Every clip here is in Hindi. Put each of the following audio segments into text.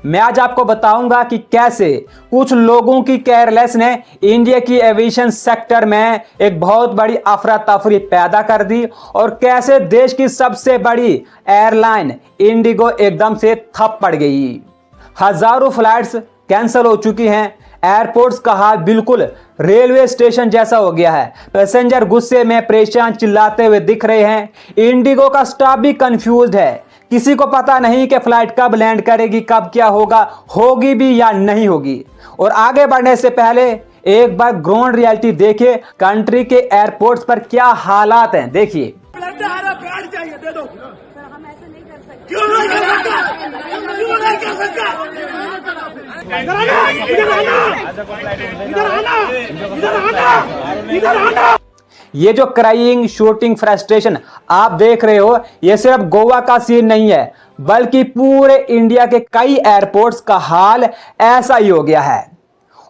मैं आज आपको बताऊंगा कि कैसे कुछ लोगों की केयरलेस ने इंडिया की एविएशन सेक्टर में एक बहुत बड़ी अफरा तफरी पैदा कर दी और कैसे देश की सबसे बड़ी एयरलाइन इंडिगो एकदम से ठप पड़ गई। हजारों फ्लाइट्स कैंसिल हो चुकी हैं। एयरपोर्ट्स का हाल बिल्कुल रेलवे स्टेशन जैसा हो गया है। पैसेंजर गुस्से में परेशान चिल्लाते हुए दिख रहे हैं। इंडिगो का स्टाफ भी कंफ्यूज्ड है। किसी को पता नहीं कि फ्लाइट कब लैंड करेगी, कब क्या होगा, होगी भी या नहीं होगी। और आगे बढ़ने से पहले एक बार ग्राउंड रियलिटी देखिए, कंट्री के एयरपोर्ट्स पर क्या हालात हैं। देखिए। ये जो क्राइंग, शूटिंग, फ्रस्ट्रेशन आप देख रहे हो, ये सिर्फ गोवा का सीन नहीं है, बल्कि पूरे इंडिया के कई एयरपोर्ट्स का हाल ऐसा ही हो गया है।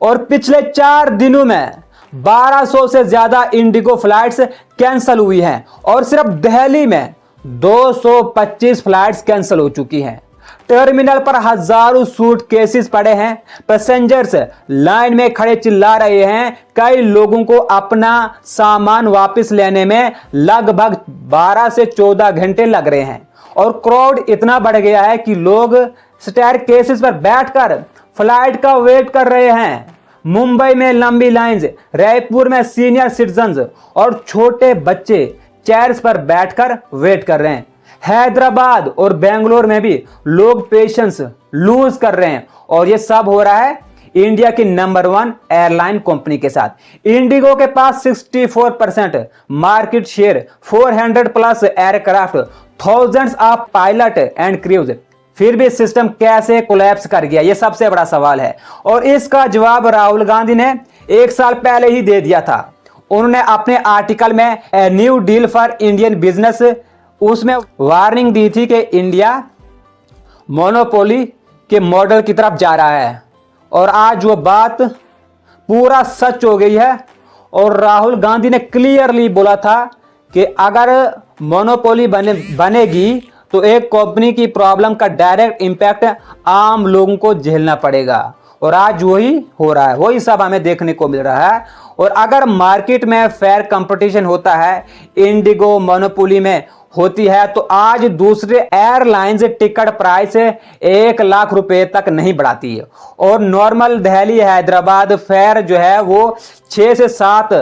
और पिछले 4 दिनों में 1200 से ज्यादा इंडिगो फ्लाइट्स कैंसिल हुई हैं और सिर्फ दिल्ली में 225 फ्लाइट्स कैंसिल हो चुकी हैं। टर्मिनल पर हजारों सूटकेसेस पड़े हैं। पैसेंजर्स लाइन में खड़े चिल्ला रहे हैं। कई लोगों को अपना सामान वापस लेने में लगभग 12 से 14 घंटे लग रहे हैं। और क्राउड इतना बढ़ गया है कि लोग स्टेयरकेसेस पर बैठकर फ्लाइट का वेट कर रहे हैं। मुंबई में लंबी लाइंस, रायपुर में सीनियर सिटीजन्स और छोटे बच्चे चेयर्स पर बैठकर वेट कर रहे हैं। हैदराबाद और बेंगलोर में भी लोग पेशेंस लूज कर रहे हैं। और ये सब हो रहा है इंडिया की नंबर 1 एयरलाइन कंपनी के साथ। इंडिगो के पास 64% market share, 400 plus aircraft, thousands of pilot and cruise. फिर भी सिस्टम कैसे कोलैप्स कर गया, ये सबसे बड़ा सवाल है। और इसका जवाब राहुल गांधी ने 1 साल पहले ही दे दिया था। उन्होंने अपने आर्टिकल में a new deal for Indian business उसमें वार्निंग दी थी कि इंडिया मोनोपोली के मॉडल की तरफ जा रहा है। और आज वो बात पूरा सच हो गई है। और राहुल गांधी ने क्लियरली बोला था कि अगर मोनोपोली बनेगी तो एक कंपनी की प्रॉब्लम का डायरेक्ट इंपैक्ट आम लोगों को झेलना पड़ेगा। और आज वही हो रहा है, वही सब हमें देखने को मिल रहा है। और अगर मार्केट में फेयर कंपटीशन होता है, इंडिगो मोनोपोली में होती है, तो आज दूसरे एयरलाइंस टिकट प्राइस 1 लाख रुपए तक नहीं बढ़ाती है। और नॉर्मल दिल्ली हैदराबाद फेयर जो है वो 6 से 7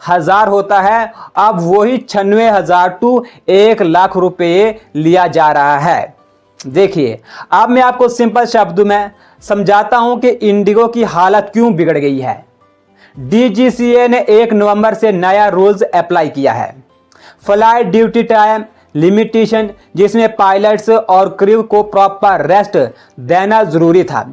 हजार होता है, अब वही 96,000 टू 1 लाख रुपए लिया जा रहा है। देखिए, अब मैं आपको सिंपल शब्दों में समझाता हूं कि इंडिगो की हालत क्यों बिगड़ गई है। डीजीसीए ने 1 नवंबर से नया रूल्स अप्लाई किया है। फ्लाइट ड्यूटी टाइम लिमिटेशन, जिसमें पायलट्स और क्रू को प्रॉपर रेस्ट देना जरूरी था।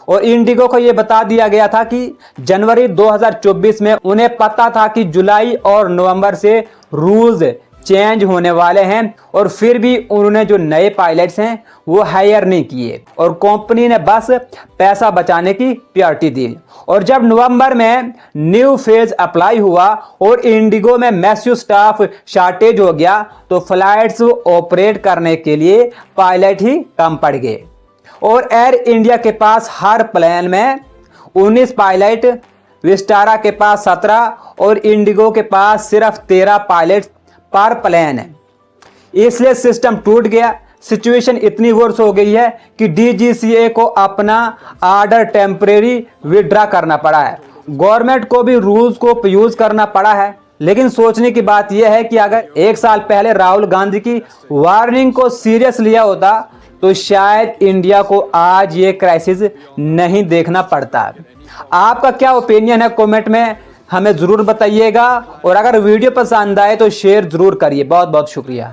और इंडिगो को यह बता दिया गया था कि जनवरी 2024 में उन्हें पता था कि जुलाई और नवंबर से रूल्स चेंज होने वाले हैं। और फिर भी उन्होंने जो नए पायलट्स हैं वो हायर नहीं किए और कंपनी ने बस पैसा बचाने की प्रायोरिटी दी। और जब नवंबर में न्यू फेज अप्लाई हुआ और इंडिगो में मैसिव स्टाफ शॉर्टेज हो गया, तो फ्लाइट्स ऑपरेट करने के लिए पायलट ही कम पड़ गए। और एयर इंडिया के पास हर प्लेन में 19 पायलट, विस्टारा के पास 17 और इंडिगो के पास सिर्फ 13 पायलट पर प्लेन है। इसलिए सिस्टम टूट गया। सिचुएशन इतनी वर्स हो गई है कि डीजीसीए को अपना ऑर्डर टेम्परेरी विड्रॉ करना पड़ा है। गवर्नमेंट को भी रूल्स को यूज करना पड़ा है। लेकिन सोचने की बात यह है कि अगर 1 साल पहले राहुल गांधी की वार्निंग को सीरियस लिया होता तो शायद इंडिया को आज ये क्राइसिस नहीं देखना पड़ता। आपका क्या ओपिनियन है, कमेंट में हमें जरूर बताइएगा। और अगर वीडियो पसंद आए तो शेयर जरूर करिए। बहुत बहुत शुक्रिया।